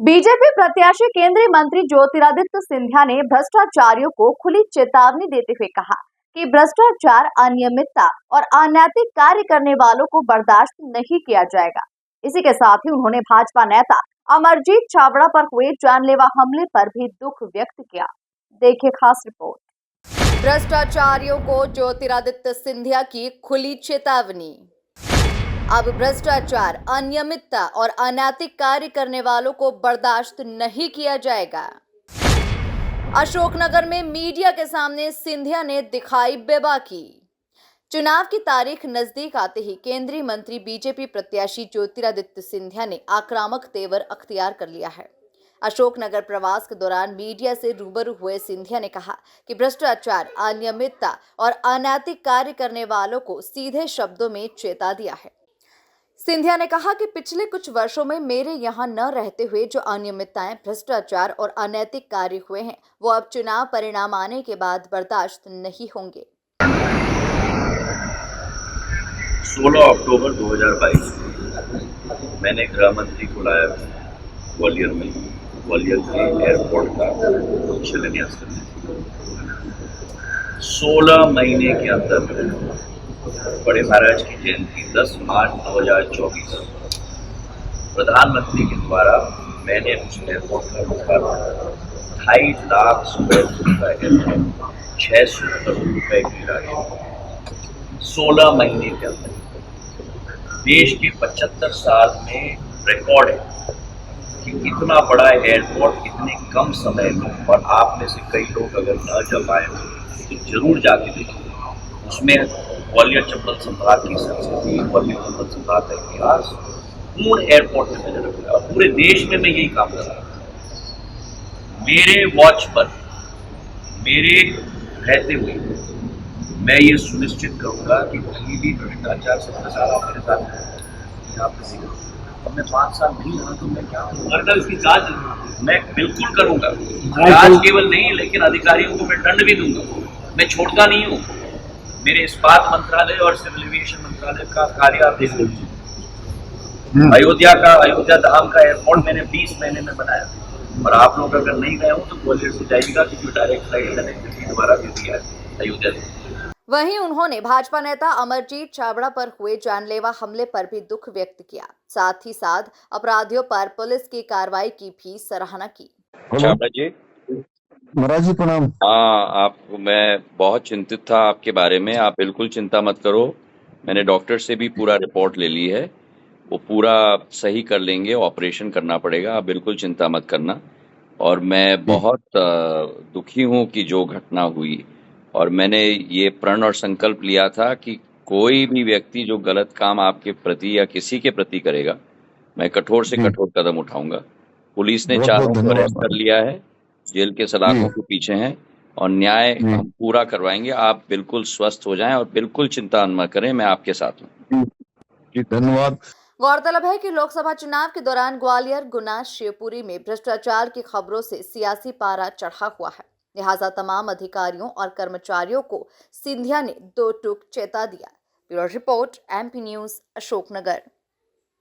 BJP प्रत्याशी केंद्रीय मंत्री ज्योतिरादित्य सिंधिया ने भ्रष्टाचारियों को खुली चेतावनी देते हुए कहा कि भ्रष्टाचार, अनियमितता और अनैतिक कार्य करने वालों को बर्दाश्त नहीं किया जाएगा। इसी के साथ ही उन्होंने भाजपा नेता अमरजीत छाबड़ा पर हुए जानलेवा हमले पर भी दुख व्यक्त किया। देखिए खास रिपोर्ट। भ्रष्टाचारियों को ज्योतिरादित्य सिंधिया की खुली चेतावनी। अब भ्रष्टाचार, अनियमितता और अनैतिक कार्य करने वालों को बर्दाश्त नहीं किया जाएगा। अशोकनगर में मीडिया के सामने सिंधिया ने दिखाई बेबाकी। चुनाव की तारीख नजदीक आते ही केंद्रीय मंत्री बीजेपी प्रत्याशी ज्योतिरादित्य सिंधिया ने आक्रामक तेवर अख्तियार कर लिया है। अशोकनगर प्रवास के दौरान मीडिया से रूबरू हुए सिंधिया ने कहा कि भ्रष्टाचार, अनियमितता और अनैतिक कार्य करने वालों को सीधे शब्दों में चेता दिया है। सिंधिया ने कहा कि पिछले कुछ वर्षों में मेरे यहां न रहते हुए जो अनियमितताएं, भ्रष्टाचार और अनैतिक कार्य हुए हैं, वो अब चुनाव परिणाम आने के बाद बर्दाश्त नहीं होंगे। 16 अक्टूबर 2022 मैंने गृह मंत्री को लाया ग्वालियर में, ग्वालियर के एयरपोर्ट का शिलान्यास करने। 16 महीने के अंदर बड़े महाराज की जयंती 10 मार्च 2024 प्रधानमंत्री के द्वारा मैंने उस एयरपोर्ट का उद्घाटन 2.5 लाख स्क्वायर फुट का एयरपोर्ट, 600 करोड़ रुपए की राशि 16 महीने के अंदर। देश के 75 साल में रिकॉर्ड है कि इतना बड़ा एयरपोर्ट इतने कम समय में, और आप में से कई लोग अगर न जा पाए तो जरूर जाके देखिए। उसमें ग्वालियर चंबल संभाग की संस्कृति, ग्वालियर चंबल संभाग का इतिहास पूर्ण एयरपोर्ट में नजर रखा और पूरे देश में मैं यही काम कर रहा हूँ। मेरे वॉच पर, मेरे रहते हुए मैं ये सुनिश्चित करूंगा कि कहीं भी भ्रष्टाचार से फंसाना मेरे साथ यहाँ किसी को। अब मैं 5 साल नहीं रहा तो मैं क्या करूँगा? इसकी जांच मैं बिल्कुल करूंगा। जांच केवल नहीं, लेकिन अधिकारियों को मैं दंड भी दूंगा। मैं छोड़ता नहीं हूँ। मेरे इस्पात मंत्रालय और सिविल एविएशन मंत्रालय का कार्य आप देख लीजिए। अयोध्या धाम का एयरपोर्ट मैंने 20 महीने में बनाया, और आप लोग अगर नहीं गए हो तो ग्वालियर से जाइएगा, क्योंकि डायरेक्ट फ्लाइट कनेक्टिविटी द्वारा भी दिया है अयोध्या से। वहीं उन्होंने भाजपा नेता अमरजीत छाबड़ा पर हुए जानलेवा हमले पर भी दुख व्यक्त किया। साथ ही साथ अपराधियों पर पुलिस की कार्रवाई की भी सराहना की। छाबड़ा जी, महाराज जी प्रणाम। हाँ, मैं बहुत चिंतित था आपके बारे में। आप बिल्कुल चिंता मत करो। मैंने डॉक्टर से भी पूरा रिपोर्ट ले ली है, वो पूरा सही कर लेंगे। ऑपरेशन करना पड़ेगा, आप बिल्कुल चिंता मत करना। और मैं बहुत दुखी हूँ कि जो घटना हुई, और मैंने ये प्रण और संकल्प लिया था कि कोई भी व्यक्ति जो गलत काम आपके प्रति या किसी के प्रति करेगा, मैं कठोर से कठोर कदम उठाऊंगा। पुलिस ने बहुत चारों बहुत को धन्यवाद अरेस्ट कर लिया है, जेल के सलाखों के पीछे हैं, और न्याय हम पूरा करवाएंगे। आप बिल्कुल स्वस्थ हो जाएं और बिल्कुल चिंता मत करें, मैं आपके साथ हूँ। जी धन्यवाद। गौरतलब है कि लोकसभा चुनाव के दौरान ग्वालियर, गुना, शिवपुरी में भ्रष्टाचार की खबरों से सियासी पारा चढ़ा हुआ है। लिहाजा तमाम अधिकारियों और कर्मचारियों को सिंधिया ने दो टूक चेता दिया। Bureau report, MP news, Ashoknagar.